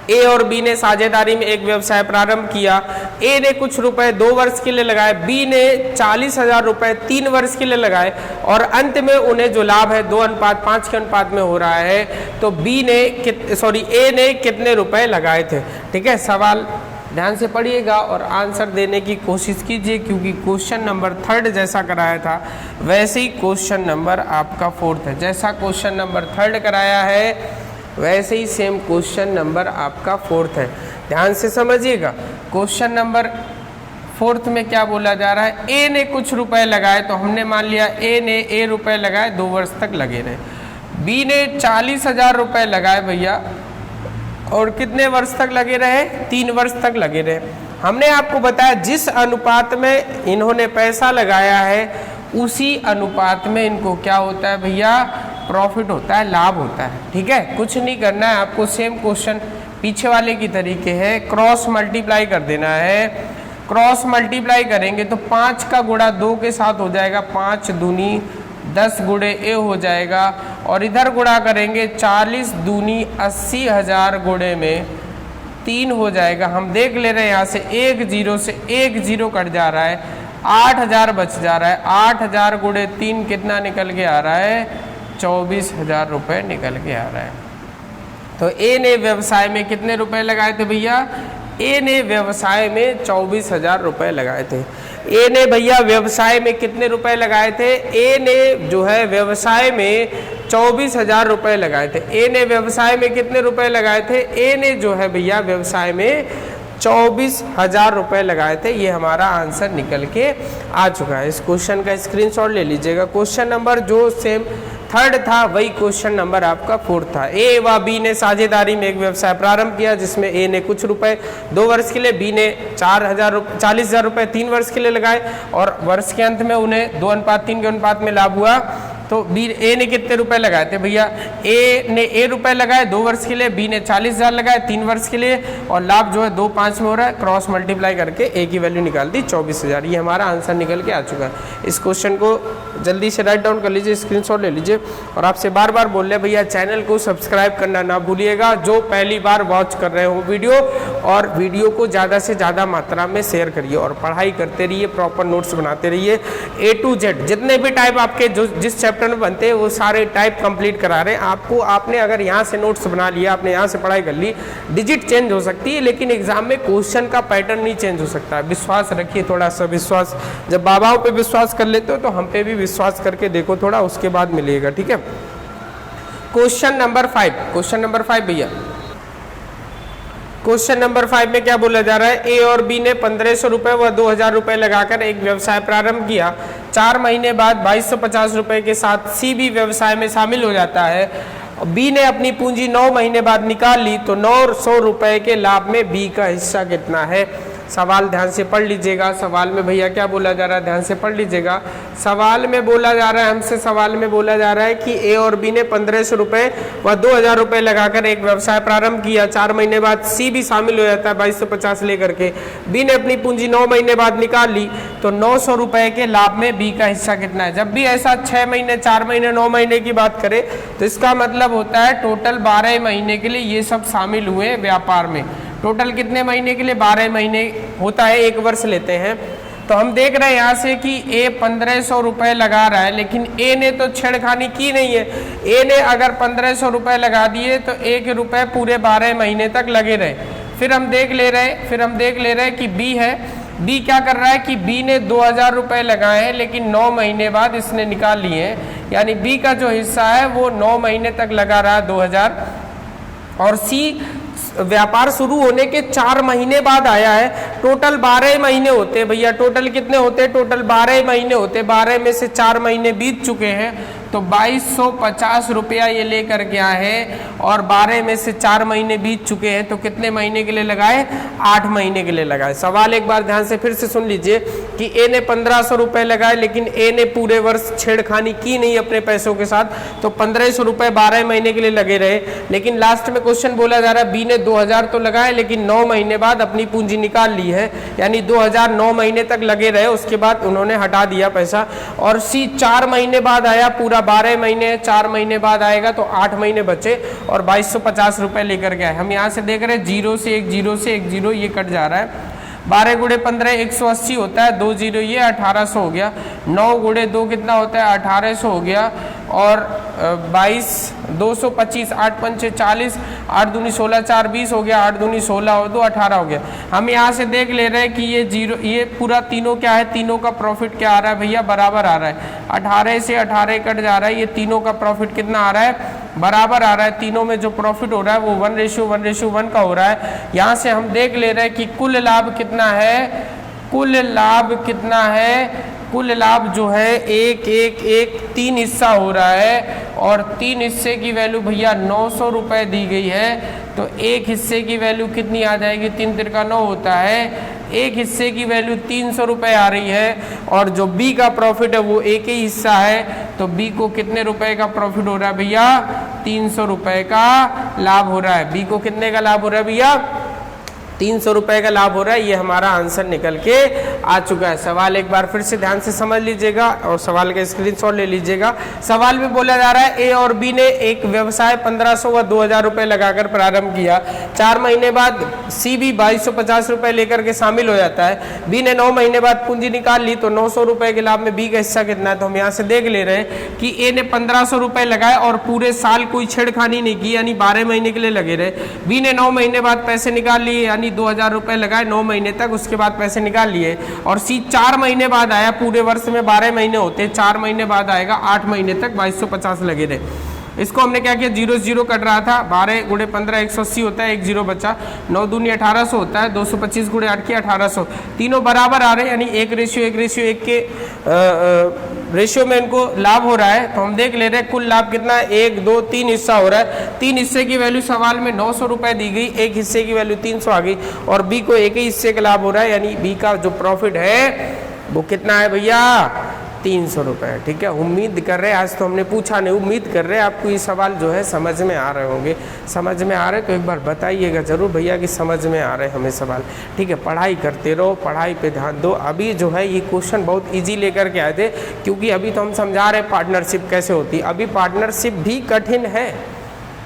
ए और बी ने साझेदारी में एक व्यवसाय प्रारंभ किया। ए ने कुछ रुपए 2 वर्ष के लिए लगाए, बी ने 40,000 रुपए 3 वर्ष के लिए लगाए और अंत में उन्हें जो लाभ है 2:5 के अनुपात में हो रहा है तो ए ने कितने रुपए लगाए थे। ठीक है, सवाल ध्यान से पढ़िएगा और आंसर देने की कोशिश कीजिए क्योंकि क्वेश्चन नंबर 3 जैसा कराया था वैसे ही क्वेश्चन नंबर आपका 4 है। जैसा क्वेश्चन नंबर 3 कराया है वैसे ही सेम क्वेश्चन नंबर आपका 4 है। ध्यान से समझिएगा। क्वेश्चन नंबर 4 में क्या बोला जा रहा है, ए ने कुछ रुपए लगाए तो हमने मान लिया ए रुपए लगाए 2 वर्ष तक लगे रहे। बी ने 40,000 रुपए लगाए भैया और कितने वर्ष तक लगे रहे, 3 वर्ष तक लगे रहे। हमने आपको बताया जिस अनुपात में इन्होंने पैसा लगाया है उसी अनुपात में इनको क्या होता है भैया, प्रॉफिट होता है, लाभ होता है। ठीक है, कुछ नहीं करना है आपको, सेम क्वेश्चन पीछे वाले की तरीके है, क्रॉस मल्टीप्लाई कर देना है। क्रॉस मल्टीप्लाई करेंगे तो 5 का गुणा 2 के साथ हो जाएगा, 5 दूनी 10 गुणे ए हो जाएगा और इधर गुणा करेंगे 40 दूनी 80,000 गुणे में 3 हो जाएगा। हम देख ले रहे हैं यहाँ से 1 0 से 1 0 कट जा रहा है, 8000 बच जा रहा है। 8000 गुणे 3 कितना निकल के आ रहा है? 24,000 रुपये निकल के आ रहा है। तो ए ने व्यवसाय में कितने रुपए लगाए थे भैया? ए ने व्यवसाय में 24,000 रुपये लगाए थे। ए ने भैया व्यवसाय में कितने रुपए लगाए थे? ए ने जो है व्यवसाय में 24,000 रुपये लगाए थे। ए ने व्यवसाय में कितने रुपए लगाए थे? ए ने जो है भैया व्यवसाय में 24,000 रुपये लगाए थे। ये हमारा आंसर निकल के आ चुका है। इस क्वेश्चन का स्क्रीनशॉट ले लीजिएगा। क्वेश्चन नंबर जो सेम 3rd था वही क्वेश्चन नंबर आपका 4th था। ए व बी ने साझेदारी में एक व्यवसाय प्रारंभ किया जिसमें ए ने कुछ रुपए 2 वर्ष के लिए, बी ने 40,000 रुपये 3 वर्ष के लिए लगाए और वर्ष के अंत में उन्हें 2:3 के अनुपात में लाभ हुआ। तो बी ए ने कितने रुपए लगाए थे भैया? ए ने रुपए लगाए 2 वर्ष के लिए, बी ने 40,000 लगाए 3 वर्ष के लिए और लाभ जो है 2 5 में हो रहा है। क्रॉस मल्टीप्लाई करके ए की वैल्यू निकाल दी 24,000। ये हमारा आंसर निकल के आ चुका है। इस क्वेश्चन को जल्दी से राइट डाउन कर लीजिए, स्क्रीनशॉट ले लीजिए। और आपसे बार बार बोल रहे भैया चैनल को सब्सक्राइब करना ना भूलिएगा जो पहली बार वॉच कर रहे हो वीडियो, और वीडियो को ज़्यादा से ज़्यादा मात्रा में शेयर करिए और पढ़ाई करते रहिए, प्रॉपर नोट्स बनाते रहिए। A to Z जितने भी टाइप आपके जो जिस चैप्टर में बनते हैं वो सारे टाइप कंप्लीट करा रहे हैं आपको। आपने अगर यहाँ से नोट्स बना लिया, आपने यहाँ से पढ़ाई कर ली, डिजिट चेंज हो सकती है लेकिन एग्जाम में क्वेश्चन का पैटर्न नहीं चेंज हो सकता। विश्वास रखिए, थोड़ा सा विश्वास। जब बाबाओं पे विश्वास कर लेते हो तो हम पे भी विश्वास करके देखो थोड़ा, उसके बाद मिलेगा। ठीक है, क्वेश्चन नंबर 5। क्वेश्चन नंबर 5 भैया, क्वेश्चन नंबर 5 में क्या बोला जा रहा है? ए और बी ने 1500 रुपये व 2000 रुपये लगाकर एक व्यवसाय प्रारंभ किया। 4 महीने बाद 2250 रुपये के साथ सी भी व्यवसाय में शामिल हो जाता है। बी ने अपनी पूंजी 9 महीने बाद निकाल ली तो 900 रुपये के लाभ में बी का हिस्सा कितना है? सवाल ध्यान से पढ़ लीजिएगा। सवाल में भैया क्या बोला जा रहा है? ध्यान से पढ़ लीजिएगा। सवाल में बोला जा रहा है, हमसे सवाल में बोला जा रहा है कि ए और बी ने 1500 रुपये व 2000 रुपये लगाकर एक व्यवसाय प्रारंभ किया। 4 महीने बाद सी भी शामिल हो जाता है 2250 लेकर के। बी ने अपनी पूंजी 9 महीने बाद निकाल ली तो 900 रुपये के लाभ में बी का हिस्सा कितना है? जब भी ऐसा 6 महीने, 4 महीने, 9 महीने की बात करें तो इसका मतलब होता है टोटल 12 महीने के लिए ये सब शामिल हुए व्यापार में। टोटल कितने महीने के लिए? 12 महीने होता है, 1 वर्ष लेते हैं। तो हम देख रहे हैं यहाँ से कि ए 1500 रुपये लगा रहा है लेकिन ए ने तो छेड़खानी की नहीं है। ए ने अगर 1500 रुपये लगा दिए तो 1 रुपये पूरे 12 महीने तक लगे रहे। फिर हम देख ले रहे हैं कि बी है। बी क्या कर रहा है कि बी ने 2000 रुपये लगाए हैं लेकिन 9 महीने बाद इसने निकाल लिए हैं, यानी बी का जो हिस्सा है वो 9 महीने तक लगा रहा है 2000। और सी व्यापार शुरू होने के 4 महीने बाद आया है। टोटल 12 महीने होते हैं भैया। टोटल कितने होते हैं? टोटल 12 महीने होते हैं। 12 में से 4 महीने बीत चुके हैं तो 2250 रुपया ये लेकर के आए हैं और 12 में से 4 महीने बीत चुके हैं तो कितने महीने के लिए लगाए? 8 महीने के लिए लगाए। सवाल एक बार ध्यान से फिर से सुन लीजिए कि ए ने 1500 रुपये लगाए लेकिन ए ने पूरे वर्ष छेड़खानी की नहीं अपने पैसों के साथ, तो 1500 रुपये 12 महीने के लिए लगे रहे। लेकिन लास्ट में क्वेश्चन बोला जा रहा है बी ने 2000 तो लगाए लेकिन 9 महीने बाद अपनी पूंजी निकाल ली है, यानी 2000 9 महीने तक लगे रहे, उसके बाद उन्होंने हटा दिया पैसा। और सी 4 महीने बाद आया, पूरा 12 महीने 4 महीने बाद आएगा तो 8 महीने बचे और 2250 रुपये लेकर के आए। हम यहाँ से देख रहे हैं 0 से 1 0 से 1 0 ये कट जा रहा है। 12 गुणे 15 180 होता है, 2 0 ये 1800 हो गया। 9 गुणे 2 कितना होता है? 1800 हो गया। और 22 225 8 पंचे 40, 8 दूनी 16 4 20 हो गया, 8 दूनी 16 और 2 18 हो गया। हम यहाँ से देख ले रहे हैं कि ये 0 ये पूरा तीनों क्या है? तीनों का प्रॉफिट क्या आ रहा है भैया? बराबर आ रहा है। 18 से 18 कट जा रहा है, ये तीनों का प्रॉफिट कितना आ रहा है? बराबर आ रहा है। तीनों में जो प्रॉफिट हो रहा है वो 1:1:1 का हो रहा है। यहाँ से हम देख ले रहे हैं कि कुल लाभ कितना है? कुल लाभ कितना है? कुल लाभ जो है 1:1:1 3 हिस्सा हो रहा है और 3 हिस्से की वैल्यू भैया 900 रुपये दी गई है। तो एक हिस्से की वैल्यू कितनी आ जाएगी? 3 तिरका 9 होता है। एक हिस्से की वैल्यू 300 रुपये आ रही है और जो बी का प्रॉफिट है वो एक ही हिस्सा है, तो बी को कितने रुपए का प्रॉफिट हो रहा है भैया? 300 रुपये का लाभ हो रहा है। बी को कितने का लाभ हो रहा है भैया? 300 रुपये का लाभ हो रहा है। ये हमारा आंसर निकल के आ चुका है। सवाल एक बार फिर से ध्यान से समझ लीजिएगा और सवाल का स्क्रीनशॉट ले लीजिएगा। सवाल में बोला जा रहा है ए और बी ने एक व्यवसाय 1500 व 2000 रुपए लगाकर प्रारंभ किया। 4 महीने बाद सी भी 2250 रुपए लेकर के शामिल हो जाता है। बी ने 9 महीने बाद पूंजी निकाल ली तो 900 रुपए के लाभ में बी का हिस्सा कितना है। तो हम यहाँ से देख ले रहे हैं कि ए ने 1500 रुपए लगाए और पूरे साल कोई छेड़खानी नहीं की, यानी 12 महीने के लिए लगे रहे। बी ने 9 महीने बाद पैसे निकाल लिए, यानी 2000 रुपए लगाए 9 महीने तक, उसके बाद पैसे निकाल लिए। और सी 4 महीने बाद आया, पूरे वर्ष में 12 महीने होते हैं, 4 महीने बाद आएगा, 8 महीने तक 2250 लगे रहे। इसको हमने क्या किया, 0 0 कट रहा था, 12 × 15 180 होता है, 1 0 बचा, 9 दूनी 1800 होता है, 225 × 8 की 1800, तीनों बराबर आ रहे हैं, यानी 1:1 के रेशियो में इनको लाभ हो रहा है। तो हम देख ले रहे हैं कुल लाभ कितना है, 1 2 3 हिस्सा हो रहा है। 3 हिस्से की वैल्यू सवाल में 900 रुपए दी गई, एक हिस्से की वैल्यू 300 आ गई और बी को एक ही हिस्से का लाभ हो रहा है, यानी बी का जो प्रॉफिट है वो कितना है भैया, 300 रुपये। ठीक है, उम्मीद कर रहे हैं, आज तो हमने पूछा नहीं, उम्मीद कर रहे हैं आपको ये सवाल जो है समझ में आ रहे होंगे। समझ में आ रहे तो एक बार बताइएगा जरूर भैया कि समझ में आ रहे हमें सवाल। ठीक है, पढ़ाई करते रहो, पढ़ाई पे ध्यान दो। अभी जो है ये क्वेश्चन बहुत इजी लेकर के आए थे, क्योंकि अभी तो हम समझा रहे पार्टनरशिप कैसे होती है। अभी पार्टनरशिप भी कठिन है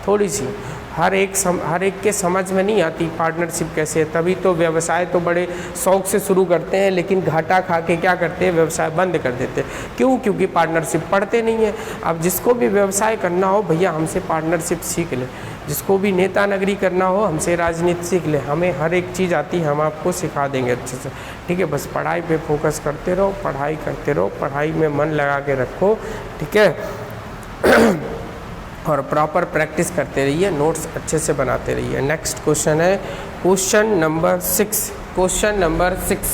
थोड़ी सी, हर एक के समझ में नहीं आती पार्टनरशिप कैसे है। तभी तो व्यवसाय तो बड़े शौक से शुरू करते हैं, लेकिन घाटा खा के क्या करते हैं, व्यवसाय बंद कर देते हैं। क्यों? क्योंकि पार्टनरशिप पढ़ते नहीं है। अब जिसको भी व्यवसाय करना हो भैया हमसे पार्टनरशिप सीख ले, जिसको भी नेता नगरी करना हो हमसे राजनीति सीख ले, हमें हर एक चीज़ आती है, हम आपको सिखा देंगे अच्छे से। ठीक है, बस पढ़ाई पे फोकस करते रहो, पढ़ाई करते रहो, पढ़ाई में मन लगा के रखो। ठीक है और प्रॉपर प्रैक्टिस करते रहिए, नोट्स अच्छे से बनाते रहिए। नेक्स्ट क्वेश्चन है क्वेश्चन नंबर 6।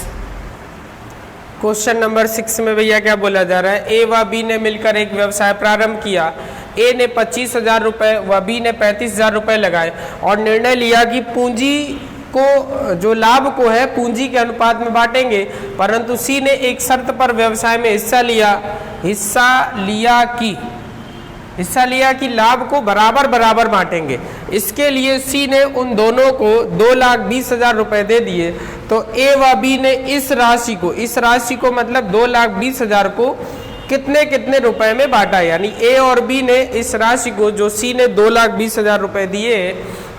क्वेश्चन नंबर 6 में भैया क्या बोला जा रहा है, ए व बी ने मिलकर एक व्यवसाय प्रारंभ किया। ए ने 25,000 रुपये व बी ने 35,000 रुपये लगाए और निर्णय लिया कि पूंजी को, जो लाभ को है पूंजी के अनुपात में बांटेंगे, परंतु सी ने एक शर्त पर व्यवसाय में हिस्सा लिया कि लाभ को बराबर बराबर बांटेंगे। इसके लिए सी ने उन दोनों को 2,20,000 रुपए दे दिए। तो ए व बी ने इस राशि को मतलब 2,20,000 को कितने रुपए में बांटा, यानी ए और बी ने इस राशि को जो सी ने 2,20,000 रुपए दिए,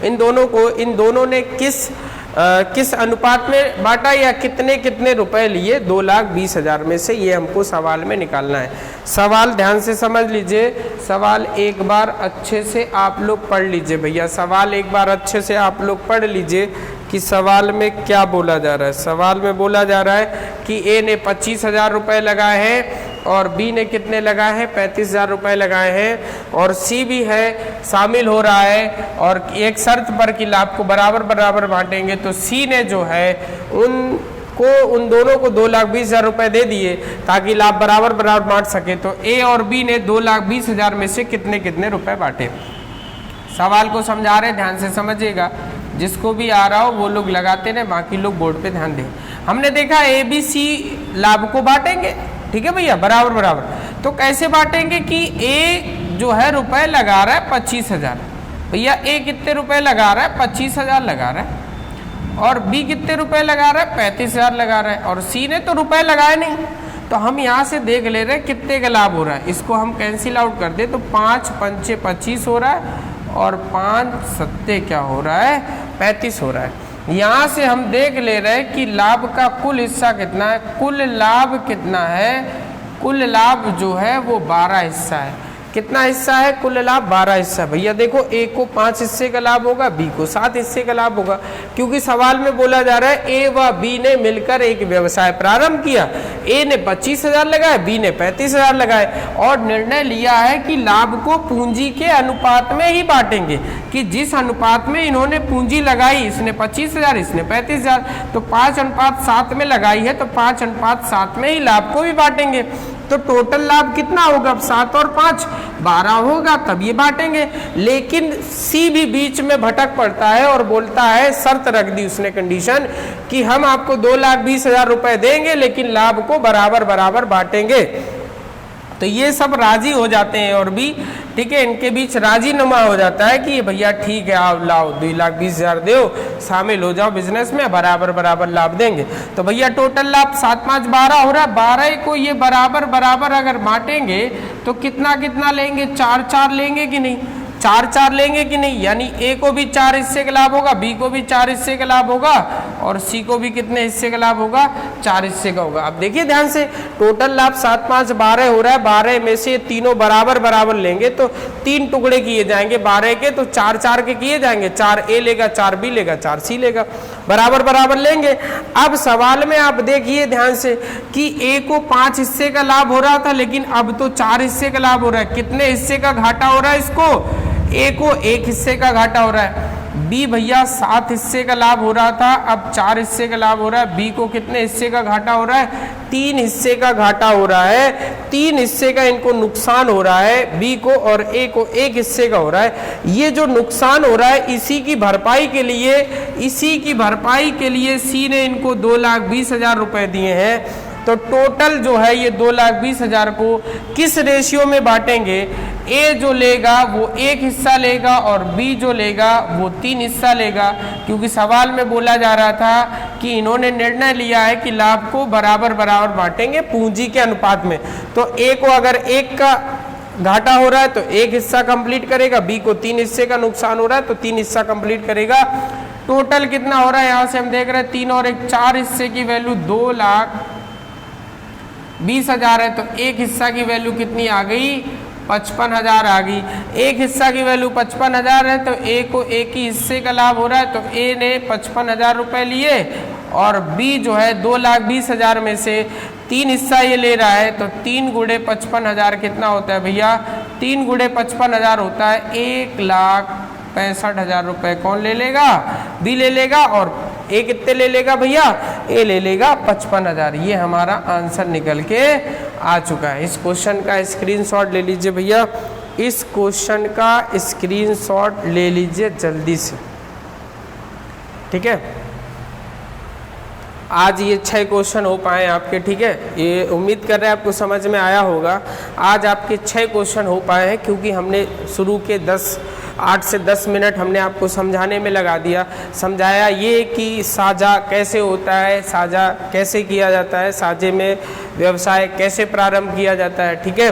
इन दोनों ने किस अनुपात में बांटा या कितने रुपए लिए 2,20,000 में से, ये हमको सवाल में निकालना है। सवाल ध्यान से समझ लीजिए, सवाल एक बार अच्छे से आप लोग पढ़ लीजिए भैया, सवाल एक बार अच्छे से आप लोग पढ़ लीजिए कि सवाल में क्या बोला जा रहा है। सवाल में बोला जा रहा है कि ए ने 25,000 रुपये लगाए हैं और बी ने कितने लगाए हैं, 35,000 रुपये लगाए हैं, और सी भी है शामिल हो रहा है और एक शर्त पर कि लाभ को बराबर बराबर बांटेंगे। तो सी ने जो है उन दोनों को 2,20,000 रुपये दे दिए ताकि लाभ बराबर बराबर बांट सके। तो ए और बी ने 2,20,000 में से कितने रुपए बांटे। सवाल को समझा रहे, ध्यान से समझिएगा, जिसको भी आ रहा हो वो लोग लगाते रहे, बाकी लोग बोर्ड पे ध्यान दें। हमने देखा ए बी सी लाभ को बांटेंगे, ठीक है भैया, बराबर बराबर। तो कैसे बांटेंगे कि ए जो है रुपए लगा रहा है 25,000, भैया ए कितने रुपए लगा रहा है, 25,000 लगा रहा है, और बी कितने रुपए लगा रहा है, 35,000 लगा रहा है, और सी ने तो रुपए लगाए नहीं। तो हम यहाँ से देख ले रहे हैं कितने का लाभ हो रहा है। इसको हम कैंसिल आउट कर दे तो 5 पंचे 25 हो रहा है और 5 सत्ते क्या हो रहा है, 35 हो रहा है। यहाँ से हम देख ले रहे हैं कि लाभ का कुल हिस्सा कितना है, कुल लाभ कितना है, कुल लाभ जो है वो 12 हिस्सा है। कितना हिस्सा है, कुल लाभ 12 हिस्सा। भैया देखो, ए को 5 हिस्से का लाभ होगा, बी को 7 हिस्से का लाभ होगा, क्योंकि सवाल में बोला जा रहा है ए व बी ने मिलकर एक व्यवसाय प्रारंभ किया। ए ने 25,000 लगाए, बी ने 35,000 लगाए और निर्णय लिया है कि लाभ को पूंजी के अनुपात में ही बांटेंगे, कि जिस अनुपात में इन्होंने पूंजी लगाई, इसने 25,000 इसने 35,000, तो 5:7 में लगाई है, तो 5:7 में ही लाभ को भी बांटेंगे। तो टोटल लाभ कितना होगा, अब 7 और 5 12 होगा, तब ये बांटेंगे। लेकिन सी भी बीच में भटक पड़ता है और बोलता है, शर्त रख दी उसने कंडीशन कि हम आपको 2,20,000 रुपए देंगे लेकिन लाभ को बराबर बराबर बांटेंगे। तो ये सब राजी हो जाते हैं और भी, ठीक है, इनके बीच राजीनामा हो जाता है कि भैया ठीक है आप लाओ 2,20,000 दो, शामिल हो जाओ बिजनेस में, बराबर बराबर लाभ देंगे। तो भैया टोटल लाभ 7 5 12 हो रहा है। 12 को ये बराबर बराबर अगर बांटेंगे तो कितना कितना लेंगे, 4 लेंगे कि नहीं, 4 लेंगे कि नहीं, यानी ए को भी 4 हिस्से का लाभ होगा, बी को भी 4 हिस्से का लाभ होगा और सी को भी कितने हिस्से का लाभ होगा, 4 हिस्से का होगा। अब देखिए ध्यान से, टोटल लाभ 7 5 12 हो रहा है। 12 में से तीनों बराबर बराबर लेंगे तो 3 टुकड़े किए जाएंगे 12 के, तो 4 के किए जाएंगे, 4 ए लेगा, 4 बी लेगा, 4 सी लेगा, बराबर बराबर लेंगे। अब सवाल में आप देखिए ध्यान से कि ए को 5 हिस्से का लाभ हो रहा था, लेकिन अब तो 4 हिस्से का लाभ हो रहा है। कितने हिस्से का घाटा हो रहा है इसको, ए को 1 हिस्से का घाटा हो रहा है। बी भैया 7 हिस्से का लाभ हो रहा था, अब 4 हिस्से का लाभ हो रहा है। बी को कितने हिस्से का घाटा हो रहा है, 3 हिस्से का घाटा हो रहा है। 3 हिस्से का इनको नुकसान हो रहा है, बी को, और ए को 1 हिस्से का हो रहा है। ये जो नुकसान हो रहा है इसी की भरपाई के लिए सी ने इनको 2,20,000 रुपए दिए हैं। तो टोटल जो है ये 2,20,000 को किस रेशियो में बांटेंगे, ए जो लेगा वो 1 हिस्सा लेगा और बी जो लेगा वो 3 हिस्सा लेगा, क्योंकि सवाल में बोला जा रहा था कि इन्होंने निर्णय लिया है कि लाभ को बराबर बराबर बांटेंगे पूंजी के अनुपात में। तो ए को अगर 1 का घाटा हो रहा है तो 1 हिस्सा कंप्लीट करेगा, बी को 3 हिस्से का नुकसान हो रहा है तो 3 हिस्सा कंप्लीट करेगा। टोटल कितना हो रहा है, यहाँ से हम देख रहे हैं 3 और 1 4 हिस्से की वैल्यू 2,20,000 है, तो 1 हिस्सा की वैल्यू कितनी आ गई, 55,000 आ गई। 1 हिस्सा की वैल्यू 55,000 है तो ए को 1 ही हिस्से का लाभ हो रहा है, तो ए ने 55,000 रुपए लिए और बी जो है 2,20,000 में से 3 हिस्सा ये ले रहा है, तो 3 गुणे 55,000 कितना होता है भैया, 3 गुणे 55,000 होता है 1,65,000 रुपए। कौन ले लेगा, बी ले लेगा, और ए कितने ले लेगा भैया, ए ले लेगा 55,000। ये हमारा आंसर निकल के आ चुका है। इस क्वेश्चन का स्क्रीनशॉट ले लीजिए भैया, इस क्वेश्चन का स्क्रीनशॉट ले लीजिए जल्दी से, ठीक है। आज ये 6 क्वेश्चन हो पाए आपके, ठीक है। ये उम्मीद कर रहे हैं आपको समझ में आया होगा। आज आपके 6 क्वेश्चन हो पाए हैं क्योंकि हमने शुरू के 8 से 10 मिनट हमने आपको समझाने में लगा दिया। समझाया ये कि साझा कैसे होता है, साझा कैसे किया जाता है, साझे में व्यवसाय कैसे प्रारंभ किया जाता है, ठीक है।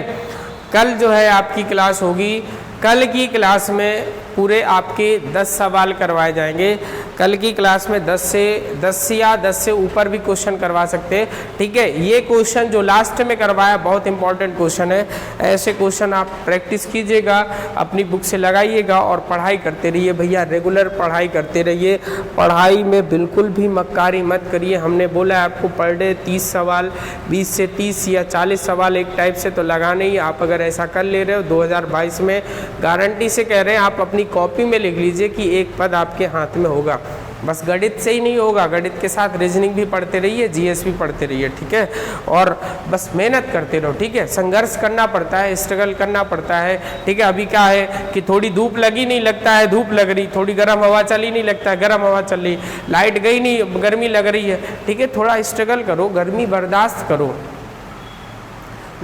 कल जो है आपकी क्लास होगी, कल की क्लास में पूरे आपके 10 सवाल करवाए जाएंगे। कल की क्लास में 10 या 10 से ऊपर भी क्वेश्चन करवा सकते हैं, ठीक है। ये क्वेश्चन जो लास्ट में करवाया बहुत इंपॉर्टेंट क्वेश्चन है। ऐसे क्वेश्चन आप प्रैक्टिस कीजिएगा, अपनी बुक से लगाइएगा और पढ़ाई करते रहिए भैया, रेगुलर पढ़ाई करते रहिए। पढ़ाई में बिल्कुल भी मक्कारी मत करिए। हमने बोला है आपको पर डे 30 सवाल, 20 से 30 या 40 सवाल एक टाइप से तो लगाने ही। आप अगर ऐसा कर ले रहे हो 2022 में गारंटी से कह रहे हैं, आप अपनी कॉपी में लिख लीजिए कि एक पद आपके हाथ में होगा। बस गणित से ही नहीं होगा, गणित के साथ रीजनिंग भी पढ़ते रहिए, जीएस भी पढ़ते रहिए, ठीक है। और बस मेहनत करते रहो, ठीक है। संघर्ष करना पड़ता है, स्ट्रगल करना पड़ता है, ठीक है। अभी क्या है कि थोड़ी धूप लगी नहीं लगता है धूप लग रही, थोड़ी गर्म हवा चली नहीं लगता है गर्म हवा चल रही, लाइट गई नहीं गर्मी लग रही है, ठीक है। थोड़ा स्ट्रगल करो, गर्मी बर्दाश्त करो,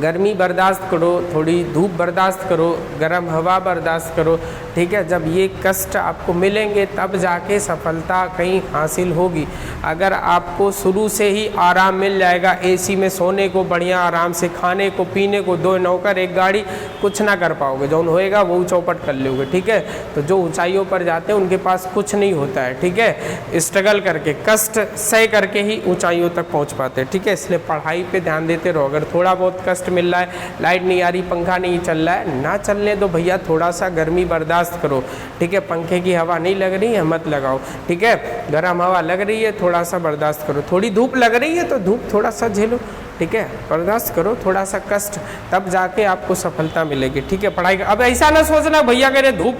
गर्मी बर्दाश्त करो, थोड़ी धूप बर्दाश्त करो, गर्म हवा बर्दाश्त करो, ठीक है। जब ये कष्ट आपको मिलेंगे तब जाके सफलता कहीं हासिल होगी। अगर आपको शुरू से ही आराम मिल जाएगा, एसी में सोने को, बढ़िया आराम से खाने को, पीने को, 2 नौकर 1 गाड़ी, कुछ ना कर पाओगे। जो होएगा वो चौपट कर लोगे, ठीक है। तो जो ऊंचाइयों पर जाते हैं उनके पास कुछ नहीं होता है, ठीक है। स्ट्रगल करके, कष्ट सह करके ही ऊंचाइयों तक पहुँच पाते हैं, ठीक है। इसलिए पढ़ाई पर ध्यान देते रहो। अगर थोड़ा बहुत कष्ट मिल रहा है, लाइट नहीं आ रही, पंखा नहीं चल रहा है, ना चलने दो भैया, थोड़ा सा गर्मी बर्दाश्त करो, ठीक है। पंखे की हवा नहीं लग रही है मत लगाओ, ठीक है। गर्म हवा लग रही है थोड़ा सा बर्दाश्त करो, थोड़ी धूप लग रही है तो धूप थोड़ा सा झेलो, ठीक है। बर्दाश्त करो थोड़ा सा कष्ट, तब जाके आपको सफलता मिलेगी, ठीक है। पढ़ाई अब ऐसा ना सोचना भैया कह रहे धूप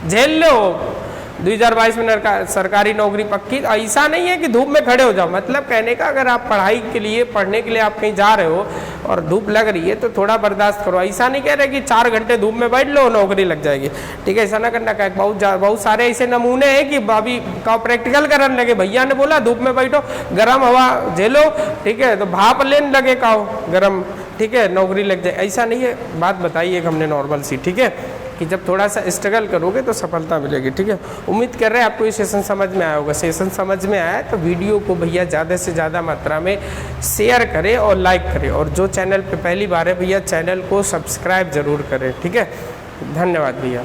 झेल लो, 2022 में सरकारी नौकरी पक्की, ऐसा नहीं है कि धूप में खड़े हो जाओ। मतलब कहने का अगर आप पढ़ाई के लिए, पढ़ने के लिए आप कहीं जा रहे हो और धूप लग रही है तो थोड़ा बर्दाश्त करो। ऐसा नहीं कह रहे कि 4 घंटे धूप में बैठ लो नौकरी लग जाएगी, ठीक है। ऐसा ना करना का। बहुत सारे ऐसे नमूने हैं कि अभी का प्रैक्टिकल करने लगे, भैया ने बोला धूप में बैठो, गर्म हवा झेलो, ठीक है, तो भाप लेने लगे का गर्म ठीक है, नौकरी लग जाए, ऐसा नहीं है। बात बताइए हमने नॉर्मल सी, ठीक है, कि जब थोड़ा सा स्ट्रगल करोगे तो सफलता मिलेगी, ठीक है। उम्मीद कर रहे हैं आपको ये सेशन समझ में आया होगा। सेशन समझ में आया तो वीडियो को भैया ज़्यादा से ज़्यादा मात्रा में शेयर करें और लाइक करें, और जो चैनल पे पहली बार है भैया चैनल को सब्सक्राइब ज़रूर करें, ठीक है। धन्यवाद भैया।